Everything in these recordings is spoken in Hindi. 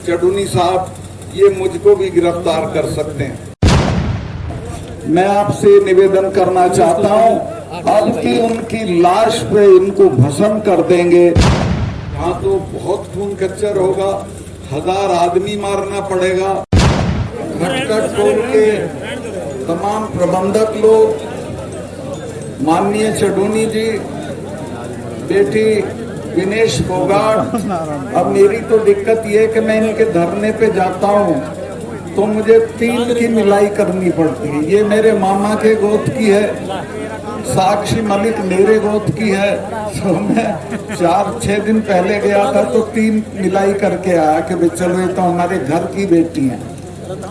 चडूनी साहब ये मुझको भी गिरफ्तार कर सकते हैं। मैं आपसे निवेदन करना चाहता हूं, अब की उनकी लाश पे इनको भस्म कर देंगे। यहाँ तो बहुत खून कच्चर होगा, 1000 आदमी मारना पड़ेगा। खटखट टोल के तमाम प्रबंधक लोग, माननीय चडूनी जी, बेटी विनेश फोगाट। अब मेरी तो दिक्कत ये है कि मैं इनके धरने पे जाता हूँ तो मुझे 3 की मिलाई करनी पड़ती है। ये मेरे मामा के गोद की है, साक्षी मलिक मेरे गोद की है। तो मैं 4-6 दिन पहले गया था तो 3 मिलाई करके आया कि भाई चलो ये तो हमारे घर की बेटी है।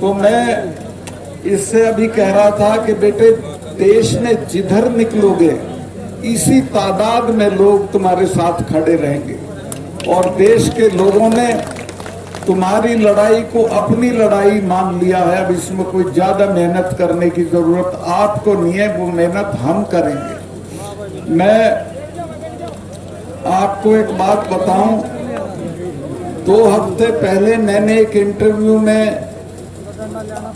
तो मैं इससे अभी कह रहा था कि बेटे, देश में जिधर निकलोगे इसी तादाद में लोग तुम्हारे साथ खड़े रहेंगे और देश के लोगों ने तुम्हारी लड़ाई को अपनी लड़ाई मान लिया है। अब इसमें कोई ज्यादा मेहनत करने की जरूरत आपको नहीं है, वो मेहनत हम करेंगे। मैं आपको एक बात बताऊं, 2 हफ्ते पहले मैंने एक इंटरव्यू में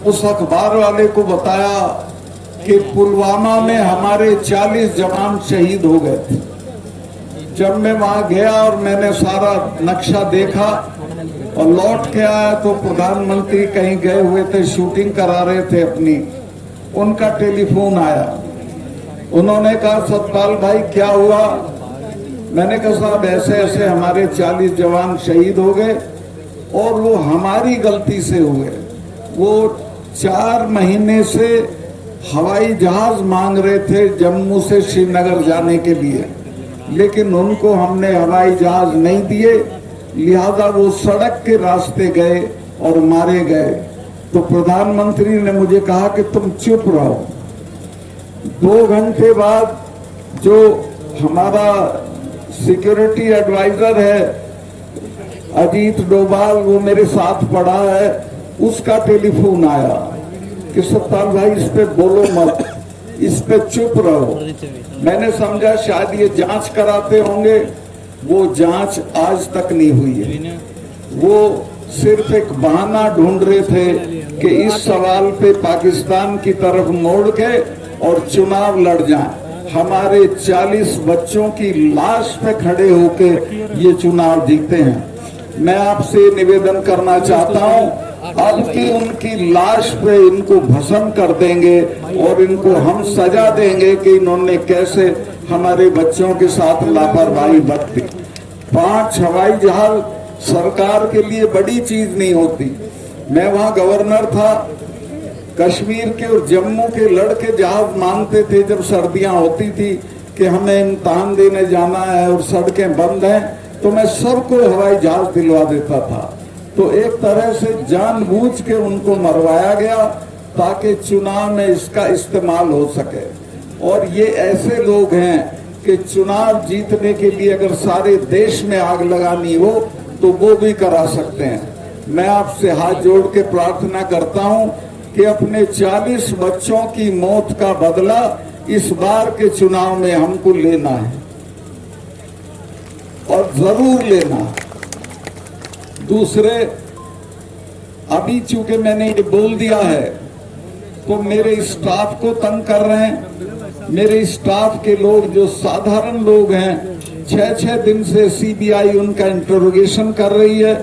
उस अखबार वाले को बताया कि पुलवामा में हमारे 40 जवान शहीद हो गए थे। जब मैं वहां गया और मैंने सारा नक्शा देखा और लौट के आया तो प्रधानमंत्री कहीं गए हुए थे, शूटिंग करा रहे थे अपनी। उनका टेलीफोन आया, उन्होंने कहा सतपाल भाई क्या हुआ? मैंने कहा साहब ऐसे ऐसे हमारे 40 जवान शहीद हो गए और वो हमारी गलती से हुए। वो 4 महीने से हवाई जहाज मांग रहे थे जम्मू से श्रीनगर जाने के लिए, लेकिन उनको हमने हवाई जहाज नहीं दिए, लिहाजा वो सड़क के रास्ते गए और मारे गए। तो प्रधानमंत्री ने मुझे कहा कि तुम चुप रहो। 2 घंटे बाद जो हमारा सिक्योरिटी एडवाइजर है अजीत डोभाल, वो मेरे साथ पड़ा है, उसका टेलीफोन आया कि सतपाल भाई इस पे बोलो मत, इस पे चुप रहो। मैंने समझा शायद ये जांच कराते होंगे, वो जांच आज तक नहीं हुई है। वो सिर्फ एक बहाना ढूंढ रहे थे कि इस सवाल पे पाकिस्तान की तरफ मोड़ के और चुनाव लड़ जाएं। हमारे 40 बच्चों की लाश पे खड़े होके ये चुनाव जीते हैं। मैं आपसे निवेदन करना चाहता हूं, अब की उनकी लाश पे इनको भस्म कर देंगे और इनको हम सजा देंगे कि इन्होंने कैसे हमारे बच्चों के साथ लापरवाही बरती। 5 हवाई जहाज सरकार के लिए बड़ी चीज नहीं होती। मैं वहां गवर्नर था, कश्मीर के और जम्मू के लड़के जहाज मांगते थे जब सर्दियां होती थी कि हमें इम्तिहान देने जाना है और सड़कें बंद हैं, तो मैं सबको हवाई जहाज दिलवा देता था। तो एक तरह से जानबूझ के उनको मरवाया गया ताकि चुनाव में इसका इस्तेमाल हो सके। और ये ऐसे लोग हैं कि चुनाव जीतने के लिए अगर सारे देश में आग लगानी हो तो वो भी करा सकते हैं। मैं आपसे हाथ जोड़ के प्रार्थना करता हूं कि अपने 40 बच्चों की मौत का बदला इस बार के चुनाव में हमको लेना है और जरूर लेना है। दूसरे, अभी चूंकि मैंने ये बोल दिया है तो मेरे स्टाफ को तंग कर रहे हैं। मेरे स्टाफ के लोग जो साधारण लोग हैं, 6-6 दिन से सीबीआई उनका इंटरोगेशन कर रही है।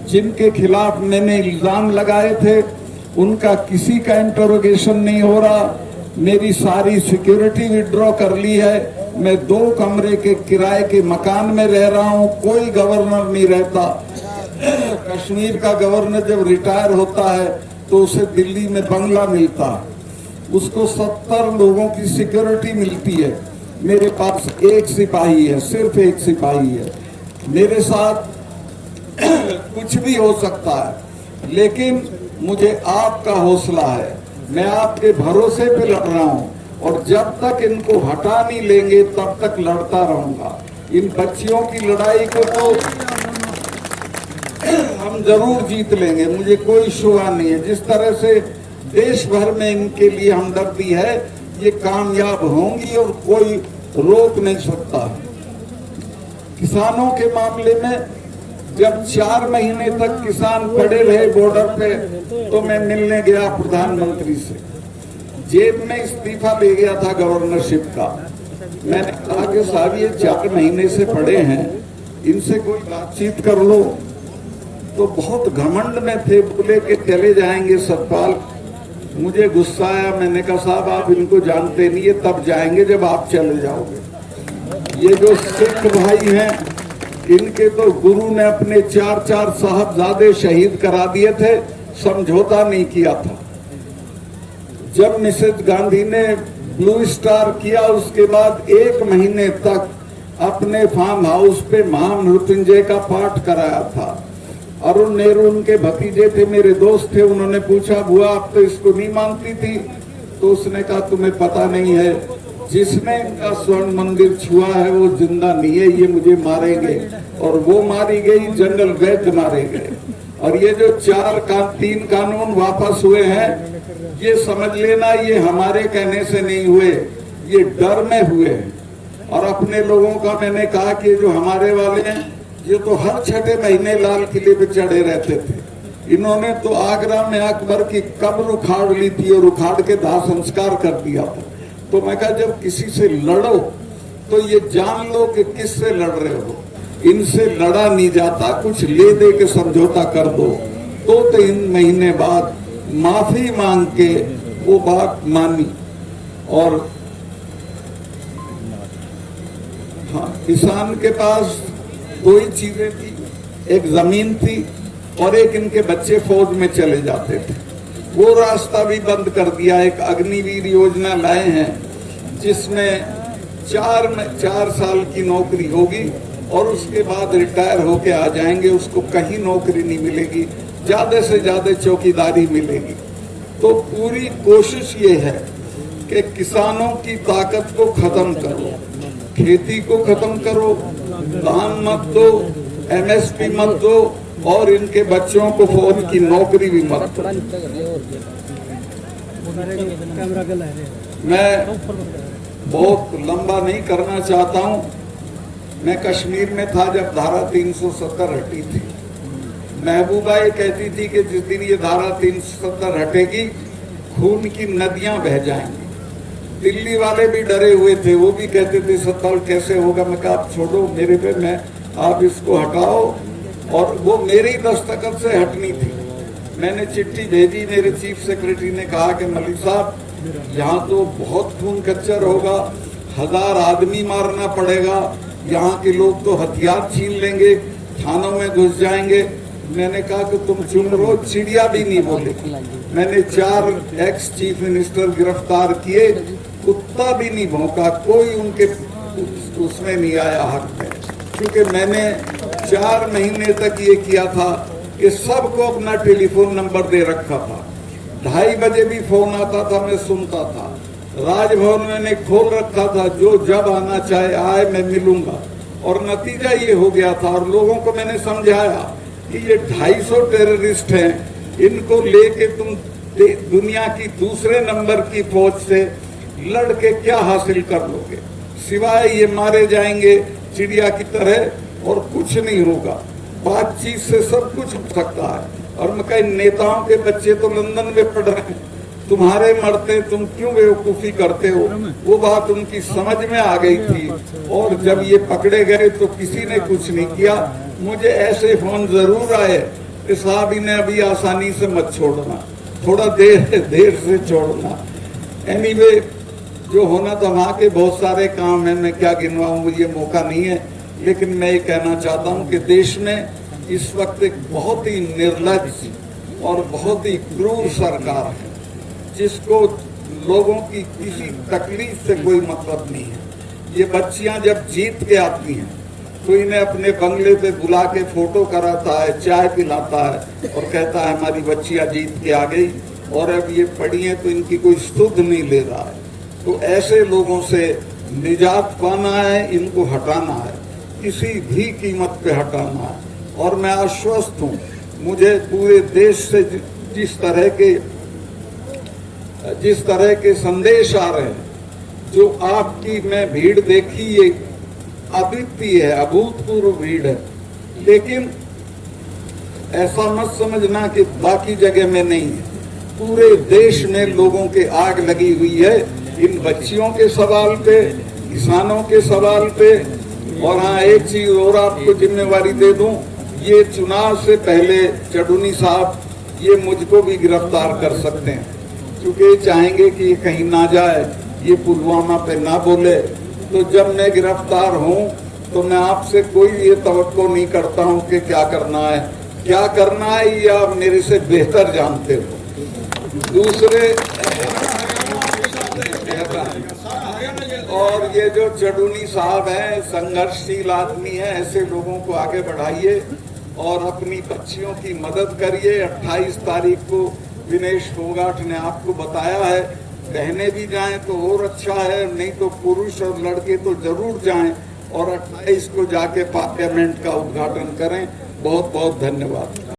जिनके खिलाफ मैंने इल्जाम लगाए थे उनका किसी का इंटरोगेशन नहीं हो रहा। मेरी सारी सिक्योरिटी विड्रॉ कर ली है। मैं 2 कमरे के किराए के मकान में रह रहा हूं, कोई गवर्नर नहीं रहता। कश्मीर का गवर्नर जब रिटायर होता है तो उसे दिल्ली में बंगला मिलता है, उसको 70 लोगों की सिक्योरिटी मिलती है। मेरे पास 1 सिपाही है, सिर्फ 1 सिपाही है। मेरे साथ कुछ भी हो सकता है, लेकिन मुझे आपका हौसला है। मैं आपके भरोसे पे लड़ रहा हूं और जब तक इनको हटा नहीं लेंगे तब तक लड़ता रहूंगा। इन बच्चियों की लड़ाई को तो हम जरूर जीत लेंगे, मुझे कोई शुबा नहीं है। जिस तरह से देश भर में इनके लिए हमदर्दी है, ये कामयाब होंगी और कोई रोक नहीं सकता। किसानों के मामले में जब 4 महीने तक किसान खड़े रहे बॉर्डर पे, तो मैं मिलने गया प्रधानमंत्री से। जेब में इस्तीफा ले गया था गवर्नरशिप का। मैंने कहा कि साहब ये 4 महीने से पड़े हैं, इनसे कोई बातचीत कर लो। तो बहुत घमंड में थे, बोले कि चले जाएंगे सतपाल। मुझे गुस्सा आया, मैंने कहा साहब आप इनको जानते नहीं है, तब जाएंगे जब आप चले जाओगे। ये जो सिख भाई हैं, इनके तो गुरु ने अपने 4 साहबजादे शहीद करा दिए थे, समझौता नहीं किया था। जब मिसेज गांधी ने ब्लू स्टार किया, उसके बाद 1 महीने तक अपने फार्म हाउस पे महामृत्युंजय का पाठ कराया था। अरुण नेहरू उनके भतीजे थे, मेरे दोस्त थे। उन्होंने पूछा बुआ आप तो इसको नहीं मानती थी? तो उसने कहा तुम्हें पता नहीं है, जिसने इनका स्वर्ण मंदिर छुआ है वो जिंदा नहीं है, ये मुझे मारेंगे। और वो मारी गई, जनरल वैद्य मारे गए। और ये जो 3 कानून वापस हुए हैं, ये समझ लेना ये हमारे कहने से नहीं हुए, ये डर में हुए हैं। और अपने लोगों का मैंने कहा कि जो हमारे वाले हैं, ये तो हर 6ठे महीने लाल किले पे चढ़े रहते थे। इन्होंने तो आगरा में अकबर की कब्र उखाड़ ली थी और उखाड़ के दाह संस्कार कर दिया था। तो मैं कहा जब किसी से लड़ो तो ये जान लो कि किससे लड़ रहे हो। इनसे लड़ा नहीं जाता, कुछ ले दे के समझौता कर दो। तो 3 महीने बाद माफी मांग के वो बात मानी। और हाँ, किसान के पास 2 ही चीजें थी, एक जमीन थी और एक इनके बच्चे फौज में चले जाते थे। वो रास्ता भी बंद कर दिया। एक अग्निवीर योजना लाए हैं, जिसमें 4 साल की नौकरी होगी और उसके बाद रिटायर होके आ जाएंगे, उसको कहीं नौकरी नहीं मिलेगी, ज्यादा से ज्यादा चौकीदारी मिलेगी। तो पूरी कोशिश ये है कि किसानों की ताकत को खत्म करो, खेती को खत्म करो, दान मत दो, MSP मत दो और इनके बच्चों को फौज की नौकरी भी मत दो। मैं बहुत लंबा नहीं करना चाहता हूं। मैं कश्मीर में था जब धारा 370 हटी थी। महबूबा ये कहती थी कि जिस दिन ये धारा 370 हटेगी, खून की नदियां बह जाएंगी। दिल्ली वाले भी डरे हुए थे, वो भी कहते थे सतपाल कैसे होगा। मैं कहा आप छोड़ो मेरे पे, मैं आप इसको हटाओ। और वो मेरी दस्तखत से हटनी थी। मैंने चिट्ठी भेजी, मेरे चीफ सेक्रेटरी ने कहा कि मलिक साहब यहाँ तो बहुत खून कच्चर होगा, 1000 आदमी मारना पड़ेगा, यहाँ के लोग तो हथियार छीन लेंगे, थानों में घुस जाएंगे। मैंने कहा कि तुम चुप रहो, चिड़िया भी नहीं बोले। मैंने 4 एक्स चीफ मिनिस्टर गिरफ्तार किए, कुत्ता भी नहीं भौंका, कोई उनके उसमें नहीं आया हक में। क्योंकि मैंने 4 महीने तक ये किया था कि सबको अपना टेलीफोन नंबर दे रखा था। 2:30 बजे भी फोन आता था, मैं सुनता था। राजभवन मैंने खोल रखा था, जो जब आना चाहे आए, मैं मिलूंगा। और नतीजा ये हो गया था। और लोगों को मैंने समझाया कि ये 250 टेररिस्ट हैं, इनको लेके तुम दुनिया की दूसरे नंबर की फौज से लड़ के क्या हासिल कर लोगे, सिवाय ये मारे जाएंगे चिड़िया की तरह और कुछ नहीं होगा। बातचीत से सब कुछ हो सकता है। और मैं कहीं नेताओं के बच्चे तो लंदन में पढ़ रहे हैं, तुम्हारे मरते तुम क्यों बेवकूफी करते हो। वो बात उनकी समझ में आ गई थी। और जब ये पकड़े गए तो किसी ने कुछ नहीं किया। मुझे ऐसे फोन जरूर आए कि साहब इन्हें अभी आसानी से मत छोड़ना, थोड़ा देर से छोड़ना। एनीवे, जो होना था वहाँ के बहुत सारे काम है, मैं क्या गिनवाऊं, मुझे मौका नहीं है। लेकिन मैं ये कहना चाहता हूँ कि देश में इस वक्त एक बहुत ही निर्लज और बहुत ही क्रूर सरकार है, जिसको लोगों की किसी तकलीफ से कोई मतलब नहीं है। ये बच्चियां जब जीत के आती हैं तो इन्हें अपने बंगले पे बुला के फोटो कराता है, चाय पिलाता है और कहता है हमारी बच्चियां जीत के आ गई। और अब ये पढ़ी है तो इनकी कोई सुध नहीं ले रहा है। तो ऐसे लोगों से निजात पाना है, इनको हटाना है, किसी भी कीमत पे हटाना है। और मैं आश्वस्त हूँ, मुझे पूरे देश से जिस तरह के संदेश आ रहे हैं, जो आपकी मैं भीड़ देखी, ये अद्वितीय है, अभूतपूर्व भीड़ है। लेकिन ऐसा मत समझना कि बाकी जगह में नहीं है, पूरे देश में लोगों के आग लगी हुई है इन बच्चियों के सवाल पे, किसानों के सवाल पे। और हाँ, एक चीज और आपको जिम्मेवारी दे दूं, ये चुनाव से पहले चडुनी साहब ये मुझको भी गिरफ्तार कर सकते हैं, क्योंकि चाहेंगे कि ये कहीं ना जाए, ये पुलवामा पे ना बोले। तो जब मैं गिरफ्तार हूं तो मैं आपसे कोई ये तवक्को नहीं करता हूं कि क्या करना है ये आप मेरे से बेहतर जानते हो। दूसरे और ये जो चडुनी साहब हैं, संघर्षशील आदमी हैं, ऐसे लोगों को आगे बढ़ाइए और अपनी बच्चियों की मदद करिए। 28 तारीख को विनेश फोगाट ने आपको बताया है, बहनें भी जाएं तो और अच्छा है, नहीं तो पुरुष और लड़के तो जरूर जाएं और 28 को जाके पार्लियामेंट का उद्घाटन करें। बहुत बहुत धन्यवाद।